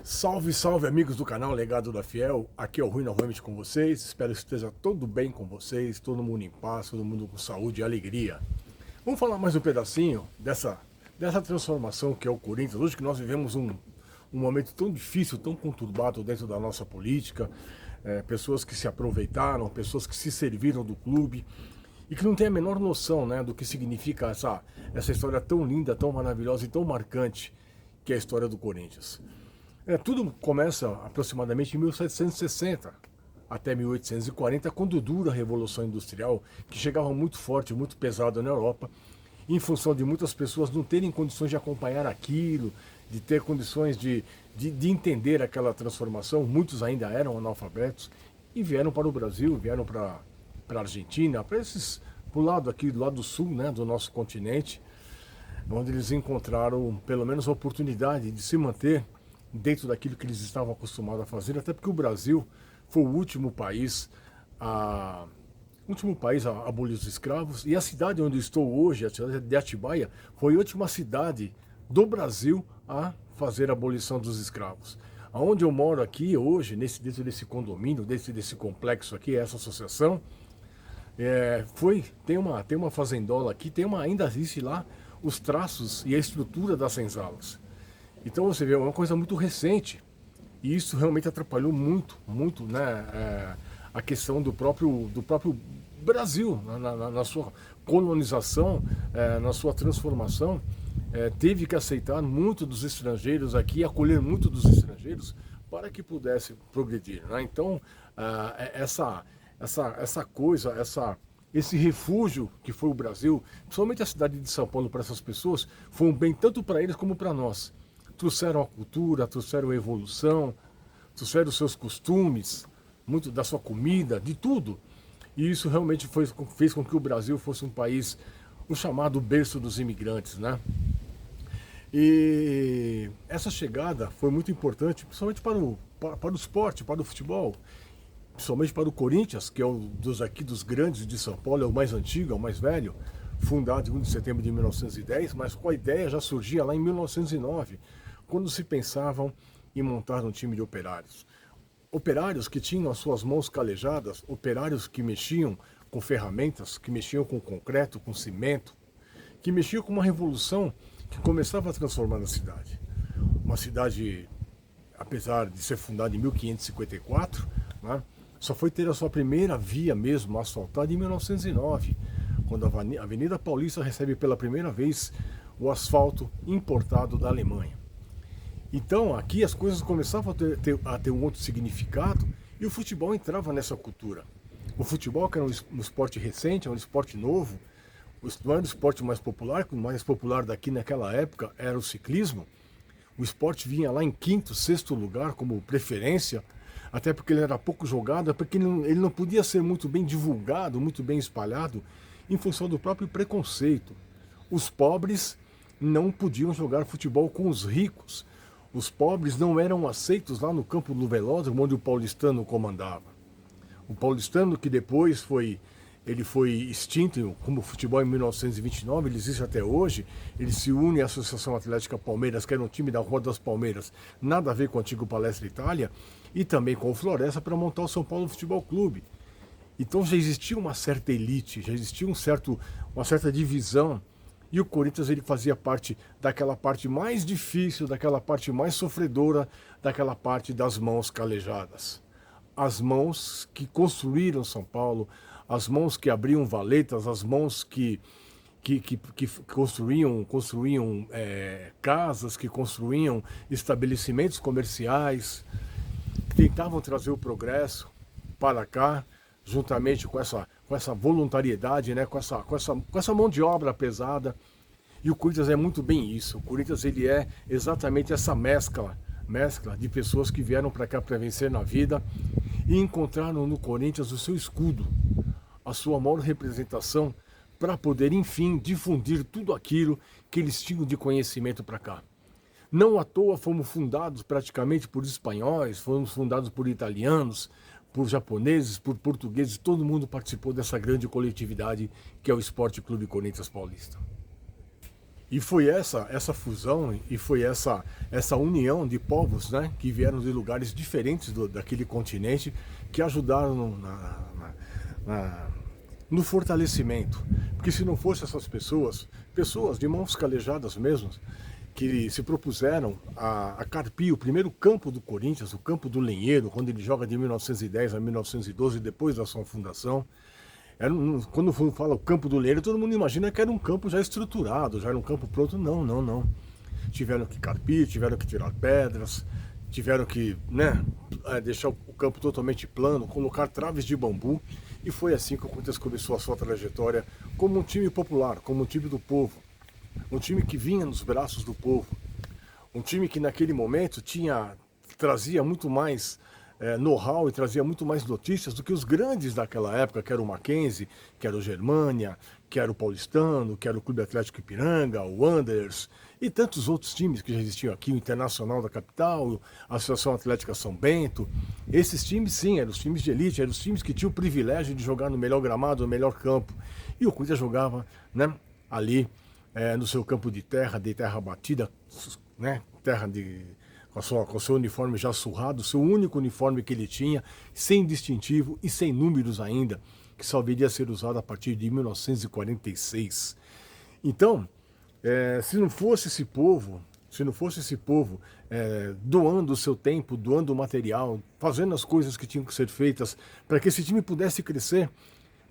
Salve, salve amigos do canal Legado da Fiel, aqui é o Rui novamente com vocês, espero que esteja tudo bem com vocês, todo mundo em paz, todo mundo com saúde e alegria. Vamos falar mais um pedacinho dessa transformação que é o Corinthians, hoje que nós vivemos um momento tão difícil, tão conturbado dentro da nossa política, pessoas que se aproveitaram, pessoas que se serviram do clube e que não têm a menor noção, né, do que significa essa história tão linda, tão maravilhosa e tão marcante que é a história do Corinthians. Tudo começa aproximadamente em 1760 até 1840, quando dura a Revolução Industrial, que chegava muito forte, muito pesada na Europa, em função de muitas pessoas não terem condições de acompanhar aquilo, de ter condições de entender aquela transformação. Muitos ainda eram analfabetos e vieram para o Brasil, vieram para a Argentina, para o lado aqui, do lado sul, né, do nosso continente, onde eles encontraram pelo menos a oportunidade de se manter dentro daquilo que eles estavam acostumados a fazer, até porque o Brasil foi o último país a abolir os escravos, e a cidade onde eu estou hoje, a cidade de Atibaia, foi a última cidade do Brasil a fazer a abolição dos escravos. Aonde eu moro aqui hoje, dentro desse condomínio, dentro desse complexo aqui, essa associação, tem uma fazendola aqui, ainda existe lá os traços e a estrutura das senzalas. Então você vê, é uma coisa muito recente, e isso realmente atrapalhou muito, muito, né, a questão do próprio Brasil, na sua colonização, na sua transformação, teve que aceitar muito dos estrangeiros aqui, acolher muito dos estrangeiros para que pudesse progredir, né? Então, esse refúgio que foi o Brasil, principalmente a cidade de São Paulo, para essas pessoas, foi um bem tanto para eles como para nós. Trouxeram a cultura, trouxeram a evolução, trouxeram os seus costumes, muito da sua comida, de tudo. E isso realmente fez com que o Brasil fosse um país, o chamado berço dos imigrantes, né? E essa chegada foi muito importante, principalmente para o esporte, para o futebol, principalmente para o Corinthians, que é um dos grandes de São Paulo, é o mais antigo, é o mais velho, fundado em 1 de setembro de 1910, mas com a ideia já surgia lá em 1909, quando se pensavam em montar um time de operários. Operários que tinham as suas mãos calejadas, operários que mexiam com ferramentas, que mexiam com concreto, com cimento, que mexiam com uma revolução que começava a transformar a cidade. Uma cidade, apesar de ser fundada em 1554, né, só foi ter a sua primeira via mesmo asfaltada em 1909, quando a Avenida Paulista recebe pela primeira vez o asfalto importado da Alemanha. Então aqui as coisas começavam a ter um outro significado, e o futebol entrava nessa cultura. O futebol, que era um esporte recente, um esporte novo, não era o esporte mais popular, o mais popular daqui naquela época era o ciclismo. O esporte vinha lá em quinto, sexto lugar como preferência, até porque ele era pouco jogado, porque ele não podia ser muito bem divulgado, muito bem espalhado, em função do próprio preconceito. Os pobres não podiam jogar futebol com os ricos. Os pobres não eram aceitos lá no campo do Velódromo, onde o paulistano comandava. O paulistano, que depois foi extinto como futebol em 1929, ele existe até hoje, ele se une à Associação Atlética Palmeiras, que era um time da Rua das Palmeiras, nada a ver com o antigo Palestra Itália, e também com o Floresta, para montar o São Paulo Futebol Clube. Então já existia uma certa elite, já existia uma certa divisão, e o Corinthians ele fazia parte daquela parte mais difícil, daquela parte mais sofredora, daquela parte das mãos calejadas. As mãos que construíram São Paulo, as mãos que abriam valetas, as mãos que construíam casas, que construíam estabelecimentos comerciais, que tentavam trazer o progresso para cá, juntamente com essa voluntariedade, né, com essa mão de obra pesada. E o Corinthians é muito bem isso. O Corinthians ele é exatamente essa mescla de pessoas que vieram para cá para vencer na vida e encontraram no Corinthians o seu escudo, a sua maior representação, para poder, enfim, difundir tudo aquilo que eles tinham de conhecimento para cá. Não à toa fomos fundados praticamente por espanhóis, fomos fundados por italianos, por japoneses, por portugueses, todo mundo participou dessa grande coletividade que é o Esporte Clube Corinthians Paulista. E foi essa fusão e foi essa união de povos, né, que vieram de lugares diferentes daquele continente, que ajudaram no fortalecimento. Porque se não fosse essas pessoas de mãos calejadas mesmo, que se propuseram a carpir o primeiro campo do Corinthians, o campo do Lenheiro, quando ele joga de 1910 a 1912, depois da sua fundação. Quando fala o campo do Lenheiro, todo mundo imagina que era um campo já estruturado, já era um campo pronto. Não, não, não. Tiveram que carpir, tiveram que tirar pedras, tiveram que, né, deixar o campo totalmente plano, colocar traves de bambu. E foi assim que o Corinthians começou a sua trajetória como um time popular, como um time do povo. Um time que vinha nos braços do povo. Um time que naquele momento trazia muito mais know-how e trazia muito mais notícias do que os grandes daquela época, que era o Mackenzie, que era o Germânia, que era o Paulistano, que era o Clube Atlético Ipiranga, o Wanderers e tantos outros times que já existiam aqui, o Internacional da capital, a Associação Atlética São Bento. Esses times, sim, eram os times de elite, eram os times que tinham o privilégio de jogar no melhor gramado, no melhor campo. E o Corinthians jogava, né, ali no seu campo de terra batida, né, com o seu uniforme já surrado, o seu único uniforme que ele tinha, sem distintivo e sem números ainda, que só viria a ser usado a partir de 1946. Então, se não fosse esse povo doando o seu tempo, doando o material, fazendo as coisas que tinham que ser feitas para que esse time pudesse crescer,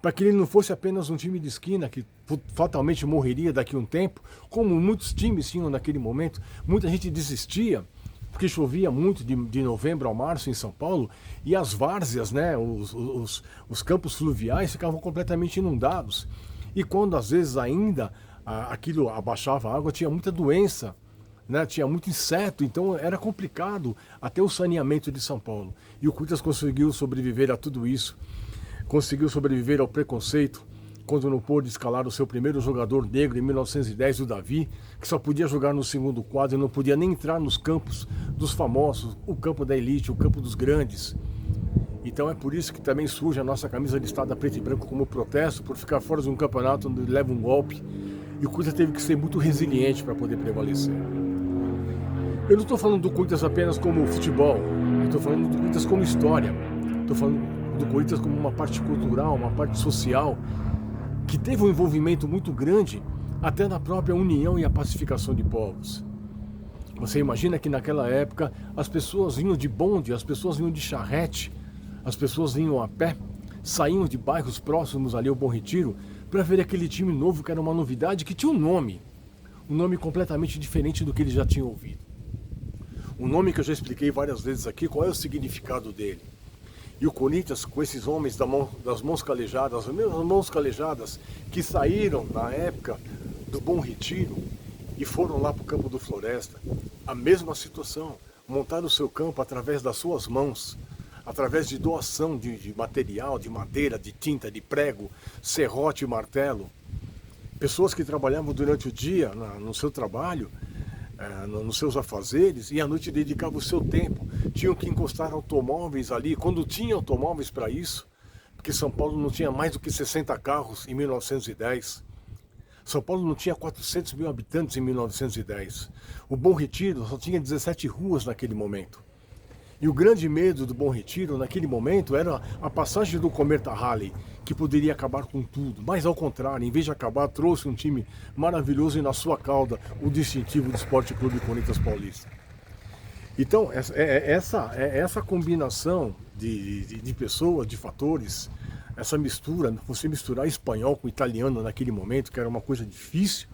para que ele não fosse apenas um time de esquina que fatalmente morreria daqui a um tempo, como muitos times tinham naquele momento, muita gente desistia, porque chovia muito de novembro a março em São Paulo, e as várzeas, né, os campos fluviais ficavam completamente inundados. E quando às vezes ainda aquilo abaixava a água, tinha muita doença, né, tinha muito inseto, então era complicado até o saneamento de São Paulo. E o Corinthians conseguiu sobreviver a tudo isso, conseguiu sobreviver ao preconceito, quando não pôde escalar o seu primeiro jogador negro em 1910, o Davi, que só podia jogar no segundo quadro e não podia nem entrar nos campos dos famosos, o campo da elite, o campo dos grandes. Então é por isso que também surge a nossa camisa listada preto e branco como protesto por ficar fora de um campeonato onde leva um golpe. E o Corinthians teve que ser muito resiliente para poder prevalecer. Eu não estou falando do Corinthians apenas como futebol, eu estou falando do Corinthians como história. Estou falando do Corinthians como uma parte cultural, uma parte social, que teve um envolvimento muito grande até na própria união e a pacificação de povos. Você imagina que naquela época as pessoas vinham de bonde, as pessoas vinham de charrete, as pessoas vinham a pé, saíam de bairros próximos ali ao Bom Retiro para ver aquele time novo que era uma novidade, que tinha um nome completamente diferente do que eles já tinham ouvido. Um nome que eu já expliquei várias vezes aqui, qual é o significado dele. E o Corinthians, com esses homens das mãos calejadas, as mesmas mãos calejadas que saíram na época do Bom Retiro e foram lá para o campo do Floresta, a mesma situação, montaram o seu campo através das suas mãos, através de doação de material, de madeira, de tinta, de prego, serrote e martelo. Pessoas que trabalhavam durante o dia no seu trabalho, nos seus afazeres, e à noite dedicavam o seu tempo. Tinham que encostar automóveis ali, quando tinha automóveis para isso, porque São Paulo não tinha mais do que 60 carros em 1910. São Paulo não tinha 400 mil habitantes em 1910. O Bom Retiro só tinha 17 ruas naquele momento. E o grande medo do Bom Retiro naquele momento era a passagem do Cometa Halley, que poderia acabar com tudo. Mas ao contrário, em vez de acabar, trouxe um time maravilhoso e na sua cauda o distintivo do Esporte Clube Corinthians Paulista. Então, essa combinação de pessoas, de fatores, essa mistura, você misturar espanhol com italiano naquele momento, que era uma coisa difícil.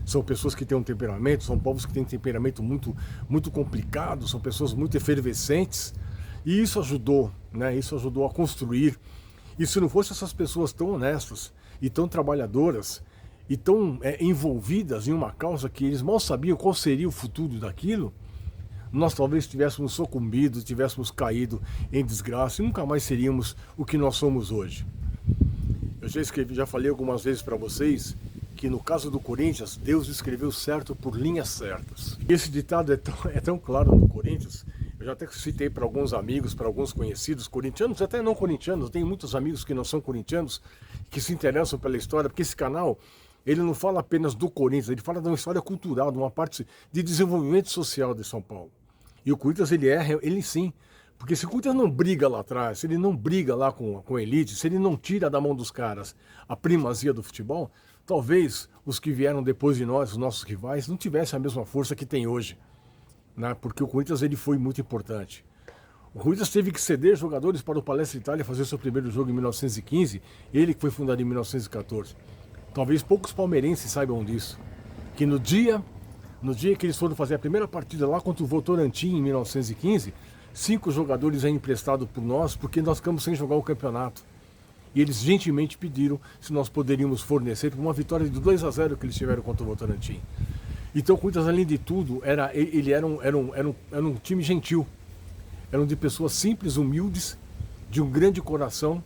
São pessoas que têm um temperamento, são povos que têm um temperamento muito, muito complicado, são pessoas muito efervescentes. E isso ajudou, né? Isso ajudou a construir. E se não fosse essas pessoas tão honestas e tão trabalhadoras e tão envolvidas em uma causa que eles mal sabiam qual seria o futuro daquilo, nós talvez tivéssemos sucumbido, tivéssemos caído em desgraça e nunca mais seríamos o que nós somos hoje. Eu já falei algumas vezes para vocês que no caso do Corinthians, Deus escreveu certo por linhas certas. E esse ditado é tão claro no Corinthians. Eu já até citei para alguns amigos, para alguns conhecidos corintianos, até não corintianos, eu tenho muitos amigos que não são corintianos, que se interessam pela história, porque esse canal Ele não fala apenas do Corinthians, ele fala de uma história cultural, de uma parte de desenvolvimento social de São Paulo. E o Corinthians, ele sim. Porque se o Corinthians não briga lá atrás, se ele não briga lá com a elite, se ele não tira da mão dos caras a primazia do futebol, talvez os que vieram depois de nós, os nossos rivais, não tivessem a mesma força que tem hoje. Né? Porque o Corinthians ele foi muito importante. O Corinthians teve que ceder jogadores para o Palestra Itália fazer seu primeiro jogo em 1915, ele que foi fundado em 1914. Talvez poucos palmeirenses saibam disso. Que no dia que eles foram fazer a primeira partida lá contra o Votorantim em 1915, 5 jogadores é emprestado por nós porque nós ficamos sem jogar o campeonato. E eles gentilmente pediram se nós poderíamos fornecer uma vitória de 2-0 que eles tiveram contra o Votorantim. Então o Corinthians, além de tudo, era um time gentil. Eram de pessoas simples, humildes, de um grande coração.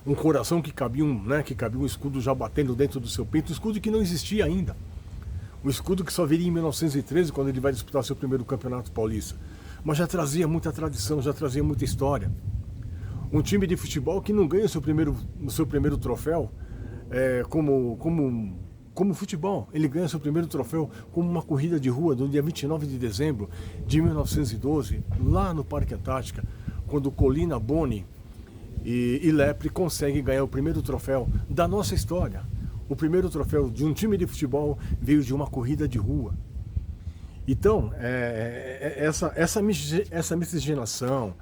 Um coração que cabia um escudo já batendo dentro do seu peito, um escudo que não existia ainda. Um escudo que só viria em 1913, quando ele vai disputar seu primeiro campeonato paulista. Mas já trazia muita tradição, já trazia muita história. Um time de futebol que não ganha o seu primeiro troféu como futebol. Ele ganha seu primeiro troféu como uma corrida de rua no dia 29 de dezembro de 1912, lá no Parque Antártica, quando Colina, Boni e Lepre conseguem ganhar o primeiro troféu da nossa história. O primeiro troféu de um time de futebol veio de uma corrida de rua. Então, essa miscigenação,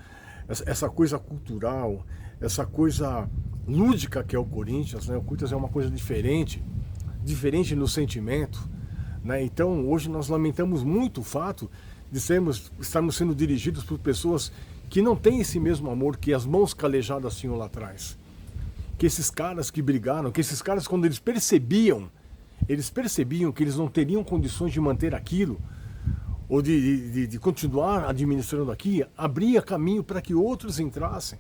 essa coisa cultural, essa coisa lúdica que é o Corinthians, né? O Corinthians é uma coisa diferente no sentimento, né? Então, hoje nós lamentamos muito o fato de estarmos sendo dirigidos por pessoas que não têm esse mesmo amor que as mãos calejadas tinham lá atrás. Que esses caras que brigaram, que esses caras, quando eles percebiam que eles não teriam condições de manter aquilo, ou de continuar administrando aqui, abria caminho para que outros entrassem.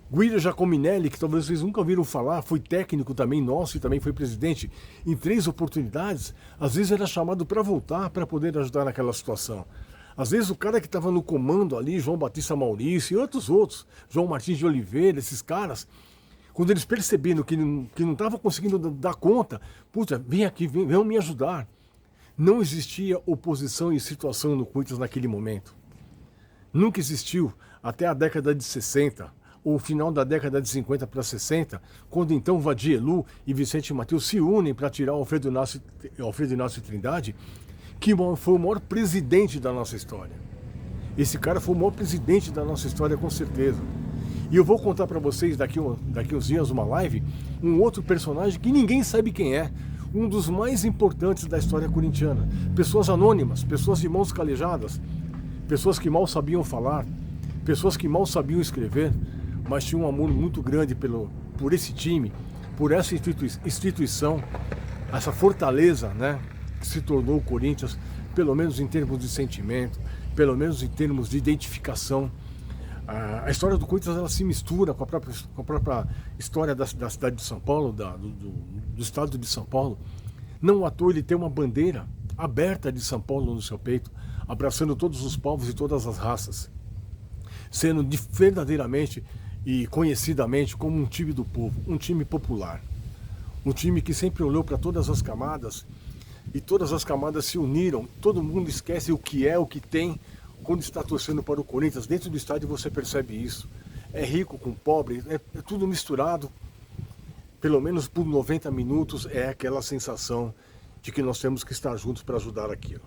Guido Giacominelli, que talvez vocês nunca ouviram falar, foi técnico também nosso e também foi presidente em 3 oportunidades, às vezes era chamado para voltar para poder ajudar naquela situação. Às vezes o cara que estava no comando ali, João Batista Maurício e outros, João Martins de Oliveira, esses caras, quando eles perceberam que não estavam conseguindo dar conta, puta, vem aqui, venham me ajudar. Não existia oposição e situação no Corinthians naquele momento. Nunca existiu até a década de 60, ou o final da década de 50 para 60, quando então Vadielu e Vicente Mateus se unem para tirar o Alfredo Inácio Trindade, que foi o maior presidente da nossa história. Esse cara foi o maior presidente da nossa história, com certeza. E eu vou contar para vocês daqui uns dias, uma live, um outro personagem que ninguém sabe quem é, um dos mais importantes da história corintiana. Pessoas anônimas, pessoas de mãos calejadas, pessoas que mal sabiam falar, pessoas que mal sabiam escrever, mas tinham um amor muito grande por esse time, por essa instituição, essa fortaleza, né, que se tornou o Corinthians, pelo menos em termos de sentimento, pelo menos em termos de identificação. A história do Corinthians, ela se mistura com a própria história da cidade de São Paulo, do estado de São Paulo. Não à toa ele tem uma bandeira aberta de São Paulo no seu peito, abraçando todos os povos e todas as raças, sendo verdadeiramente e conhecidamente como um time do povo, um time popular, um time que sempre olhou para todas as camadas e todas as camadas se uniram. Todo mundo esquece o que é, o que tem, quando está torcendo para o Corinthians. Dentro do estádio você percebe isso. É rico com pobre, é tudo misturado. Pelo menos por 90 minutos é aquela sensação de que nós temos que estar juntos para ajudar aquilo.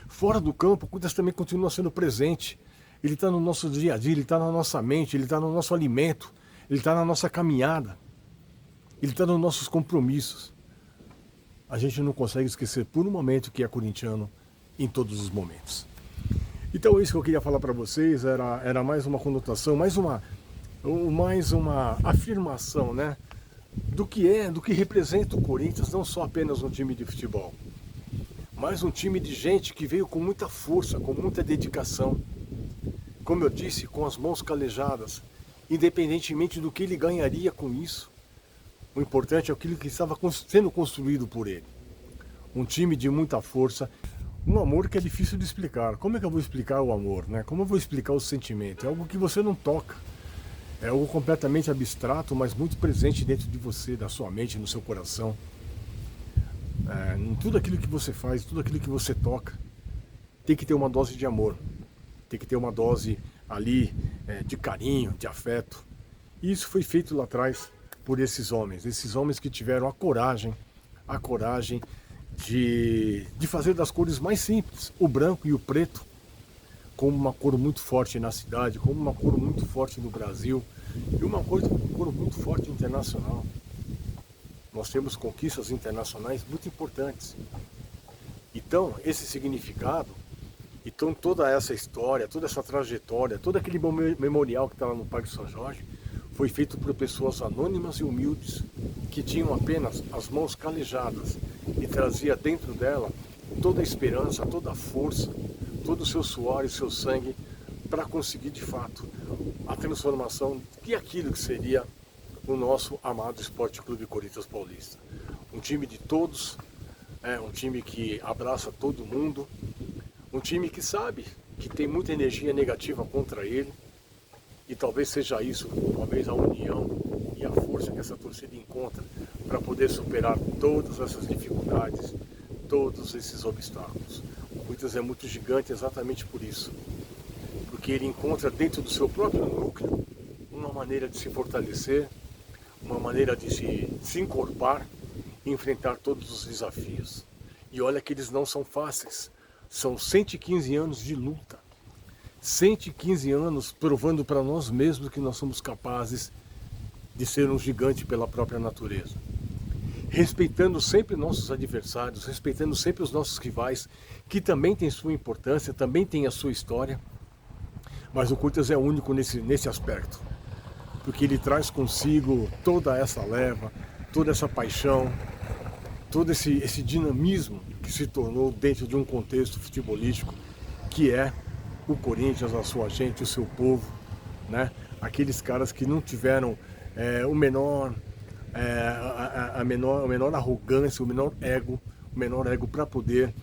Fora do campo, o Corinthians também continua sendo presente. Ele está no nosso dia a dia, ele está na nossa mente, ele está no nosso alimento, ele está na nossa caminhada, ele está nos nossos compromissos. A gente não consegue esquecer por um momento que é corintiano em todos os momentos. Então é isso que eu queria falar para vocês, era mais uma conotação, mais uma afirmação, né, do que representa o Corinthians, não só apenas um time de futebol, mas um time de gente que veio com muita força, com muita dedicação, como eu disse, com as mãos calejadas, independentemente do que ele ganharia com isso. O importante é aquilo que estava sendo construído por ele. Um time de muita força, um amor que é difícil de explicar. Como é que eu vou explicar o amor, né? Como eu vou explicar o sentimento? É algo que você não toca. É algo completamente abstrato, mas muito presente dentro de você, da sua mente, no seu coração. Em tudo aquilo que você faz, tudo aquilo que você toca, tem que ter uma dose de amor, tem que ter uma dose ali de carinho, de afeto. E isso foi feito lá atrás por esses homens que tiveram a coragem de fazer das cores mais simples, o branco e o preto, como uma cor muito forte na cidade, como uma cor muito forte no Brasil e uma cor muito forte internacional. Nós temos conquistas internacionais muito importantes. Então, esse significado, então toda essa história, toda essa trajetória, todo aquele memorial que está lá no Parque São Jorge, foi feito por pessoas anônimas e humildes, que tinham apenas as mãos calejadas e trazia dentro dela toda a esperança, toda a força, todo o seu suor e seu sangue para conseguir de fato a transformação de aquilo que seria o nosso amado Esporte Clube Corinthians Paulista. Um time de todos, um time que abraça todo mundo, um time que sabe que tem muita energia negativa contra ele, e talvez seja isso, talvez a união e a força que essa torcida encontra para poder superar todas essas dificuldades, todos esses obstáculos. O Corinthians é muito gigante exatamente por isso, porque ele encontra dentro do seu próprio núcleo uma maneira de se fortalecer, uma maneira de se encorpar e enfrentar todos os desafios. E olha que eles não são fáceis, são 115 anos de luta, 115 anos provando para nós mesmos que nós somos capazes de ser um gigante pela própria natureza. Respeitando sempre nossos adversários, respeitando sempre os nossos rivais, que também têm sua importância, também têm a sua história, mas o Corinthians é único nesse aspecto, porque ele traz consigo toda essa leva, toda essa paixão, todo esse dinamismo que se tornou dentro de um contexto futebolístico, que é o Corinthians, a sua gente, o seu povo, né? Aqueles caras que não tiveram a menor arrogância, o menor ego para poder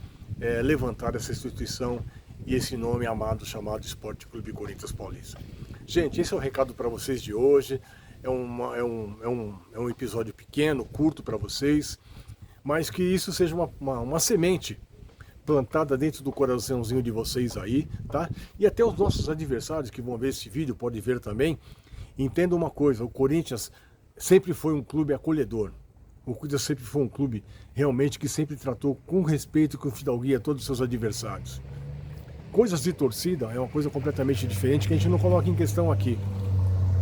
levantar essa instituição e esse nome amado chamado Esporte Clube Corinthians Paulista. Gente, esse é o recado para vocês de hoje. É um episódio pequeno, curto para vocês, mas que isso seja uma semente plantada dentro do coraçãozinho de vocês aí, tá? E até os nossos adversários que vão ver esse vídeo, podem ver também. Entenda uma coisa, o Corinthians sempre foi um clube acolhedor. O Corinthians sempre foi um clube realmente que sempre tratou com respeito e com fidalguia todos os seus adversários. Coisas de torcida é uma coisa completamente diferente que a gente não coloca em questão aqui,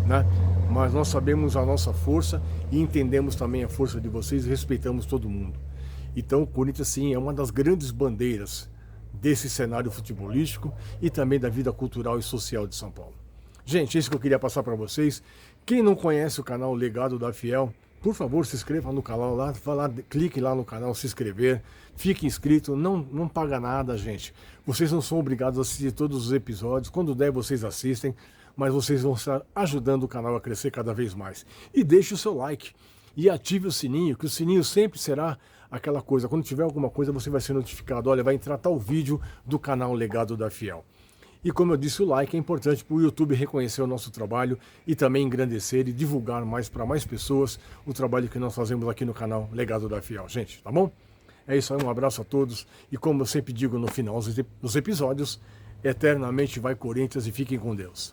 né? Mas nós sabemos a nossa força e entendemos também a força de vocês e respeitamos todo mundo. Então o Corinthians sim é uma das grandes bandeiras desse cenário futebolístico e também da vida cultural e social de São Paulo. Gente, isso que eu queria passar para vocês. Quem não conhece o canal Legado da Fiel, por favor, se inscreva no canal lá, clique lá no canal, se inscrever, fique inscrito, não paga nada, gente. Vocês não são obrigados a assistir todos os episódios, quando der vocês assistem, mas vocês vão estar ajudando o canal a crescer cada vez mais. E deixe o seu like e ative o sininho, que o sininho sempre será aquela coisa, quando tiver alguma coisa você vai ser notificado, olha, vai entrar tal vídeo do canal Legado da Fiel. E como eu disse, o like é importante para o YouTube reconhecer o nosso trabalho e também engrandecer e divulgar mais para mais pessoas o trabalho que nós fazemos aqui no canal Legado da Fiel. Gente, tá bom? É isso aí, um abraço a todos. E como eu sempre digo no final dos episódios, eternamente vai Corinthians e fiquem com Deus.